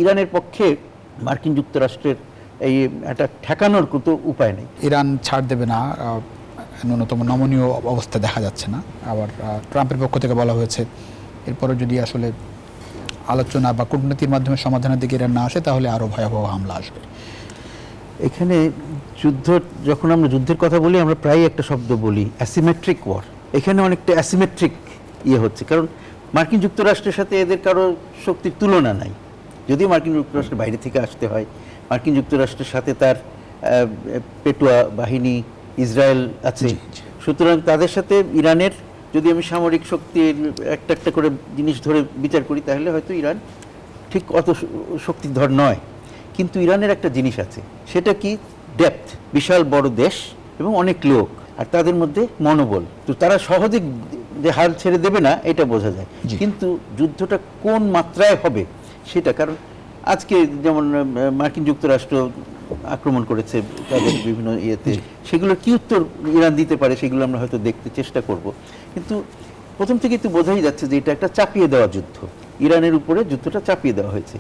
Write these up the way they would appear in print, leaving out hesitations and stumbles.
ইরানের পক্ষে মার্কিন যুক্তরাষ্ট্রের এই একটা ঠেকানোর কোনো উপায় নেই। ইরান ছাড় দেবে না, ন্যূনতম নমনীয় অবস্থা দেখা যাচ্ছে না। আবার ট্রাম্পের পক্ষ থেকে বলা হয়েছে এরপরে যদি আসলে আলোচনা বা কূটনীতির মাধ্যমে সমাধানের দিকে ইরান না আসে তাহলে আরও ভয়াবহ হামলা আসবে। এখানে যুদ্ধ, যখন আমরা যুদ্ধের কথা বলি আমরা প্রায় একটা শব্দ বলি অ্যাসিমেট্রিক ওয়ার। এখানে অনেকটা অ্যাসিমেট্রিক হচ্ছে, কারণ মার্কিন যুক্তরাষ্ট্রের সাথে এদের কারো শক্তির তুলনা নাই। যদিও মার্কিন যুক্তরাষ্ট্রের বাইরে থেকে আসতে হয়, মার্কিন যুক্তরাষ্ট্রের সাথে তার পেটুয়া বাহিনী ইসরায়েল আছে, সুতরাং তাদের সাথে ইরানের যদি আমি সামরিক শক্তির একটা একটা করে জিনিস ধরে বিচার করি তাহলে হয়তো ইরান ঠিক অত শক্তিধর নয়। কিন্তু ইরানের একটা জিনিস আছে, সেটা কি ডেপথ, বিশাল বড় দেশ এবং অনেক লোক, আর তাদের মধ্যে মনোবল। তো তারা সহজে যে হাল ছেড়ে দেবে না এটা বোঝা যায়, কিন্তু যুদ্ধটা কোন মাত্রায় হবে সেটা, কারণ আজকে যেমন মার্কিন যুক্তরাষ্ট্র আক্রমণ করেছে তাদের বিভিন্ন সেগুলোর কি উত্তর ইরান দিতে পারে সেগুলো আমরা হয়তো দেখতে চেষ্টা করব। কিন্তু প্রথম থেকে তো বোঝাই যাচ্ছে যে এটা একটা চাপিয়ে দেওয়া যুদ্ধ, ইরানের উপরে যুদ্ধটা চাপিয়ে দেওয়া হয়েছে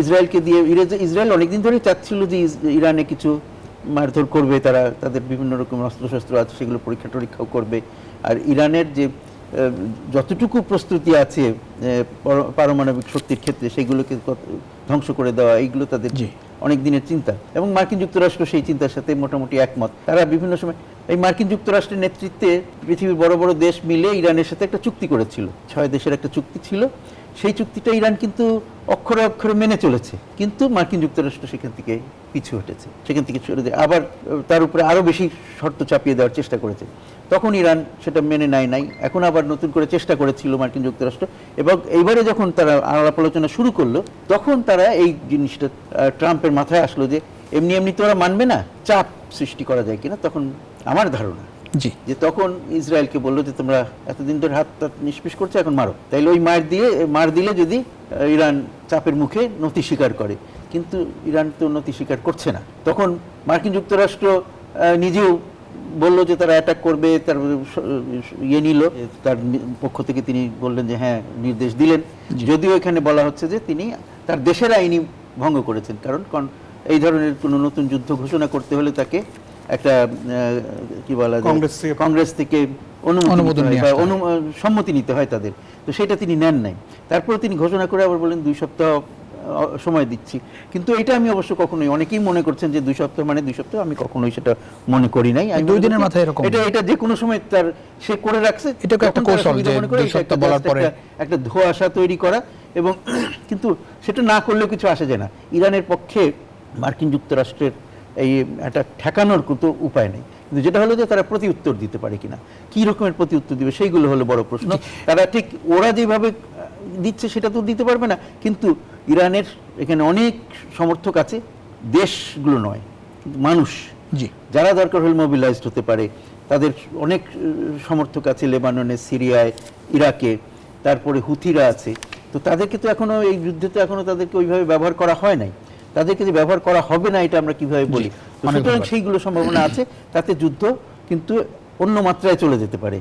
ইসরায়েলকে দিয়ে। ইসরায়েল অনেকদিন ধরেই চাচ্ছিল যে ইরানে কিছু মারধর করবে, তারা তাদের বিভিন্ন রকম অস্ত্রশস্ত্র আছে সেগুলো পরীক্ষা টরীক্ষাও করবে, আর ইরানের যে যতটুকু প্রস্তুতি আছে পারমাণবিক শক্তির ক্ষেত্রে সেগুলোকে ধ্বংস করে দেওয়া, এইগুলো তাদের অনেক দিনের চিন্তা, এবং মার্কিন যুক্তরাষ্ট্র সেই চিন্তার সাথে মোটামুটি একমত। তারা বিভিন্ন সময় এই মার্কিন যুক্তরাষ্ট্রের নেতৃত্বে পৃথিবীর বড় বড় দেশ মিলে ইরানের সাথে একটা চুক্তি করেছিল, 6 দেশের একটা চুক্তি ছিল। সেই চুক্তিটা ইরান কিন্তু অক্ষরে অক্ষরে মেনে চলেছে, কিন্তু মার্কিন যুক্তরাষ্ট্র সেখান থেকে পিছু হটেছে, সেখান থেকে সরে দিয়ে আবার তার উপরে আরও বেশি শর্ত চাপিয়ে দেওয়ার চেষ্টা করেছে। তখন ইরান সেটা মেনে নাই, এখন আবার নতুন করে চেষ্টা করেছিল মার্কিন যুক্তরাষ্ট্র, এবং এইবারে যখন তারা আলাপ আলোচনা শুরু করলো তখন তারা এই জিনিসটা ট্রাম্পের মাথায় আসলো যে এমনি এমনি তো ওরা মানবে না, চাপ সৃষ্টি করা যায় কিনা। তখন আমার ধারণা যে তখন ইসরায়েলকে বললো যে তোমরা এতদিন ধরে হাত নিষ্পিস করছো, এখন মারো। তাইলে ওই মার দিলে যদি ইরান চাপের মুখে নতি স্বীকার করে, কিন্তু ইরান তো নতি স্বীকার করছে না। তখন মার্কিন যুক্তরাষ্ট্র নিজেও বললো যে তারা অ্যাটাক করবে, তার নিল তার পক্ষ থেকে, তিনি বললেন যে হ্যাঁ নির্দেশ দিলেন, যদিও এখানে বলা হচ্ছে যে তিনি তার দেশের আইনি ভঙ্গ করেছেন, কারণ এই ধরনের কোনো নতুন যুদ্ধ ঘোষণা করতে হলে তাকে একটা কি বলা যায় কংগ্রেস থেকে সম্মতি নিতে হয় তাদের, তো সেটা তিনি নেন নাই। তারপরে তিনি ঘোষণা করে আবার বলেন 2 সপ্তাহ সময় দিচ্ছি। কিন্তু এটা আমি অবশ্য কখনোই, অনেকেই মনে করছেন যে 2 সপ্তাহ মানে 2 সপ্তাহ, আমি কখনোই সেটা মনে করি নাই। 2 দিনের মাথায় এরকম এটা যে কোনো সময় তার সে করে রাখছে, এটাকে একটা কৌশল যে 2 সপ্তাহ বলার পরে একটা ধোঁয়াশা তৈরি করা, এবং কিন্তু সেটা না করলেও কিছু আসে যায় না। ইরানের পক্ষে মার্কিন যুক্তরাষ্ট্রের এই একটা ঠেকানোর কোনো উপায় নেই, কিন্তু যেটা হলো যে তারা প্রতি উত্তর দিতে পারে কিনা, কি রকমের প্রতি উত্তর দিবে সেইগুলো হলো বড় প্রশ্ন। তারা ঠিক ওরা যেভাবে দিচ্ছে সেটা তো দিতে পারবে না, কিন্তু ইরানের এখানে অনেক সমর্থক আছে, দেশগুলো নয় কিন্তু মানুষ, যারা দরকার হলে মোবিলাইজড হতে পারে। তাদের অনেক সমর্থক আছে লেবাননে, সিরিয়ায়, ইরাকে, তারপরে হুথিরা আছে। তো তাদেরকে তো এখনো এই যুদ্ধে তো এখনো তাদেরকে ওইভাবে ব্যবহার করা হয় নাই, তাদেরকে যে ব্যবহার করা হবে না এটা আমরা কিভাবে বলি। সুতরাং সেইগুলো সম্ভাবনা আছে, তাতে যুদ্ধ কিন্তু অন্য মাত্রায় চলে যেতে পারে।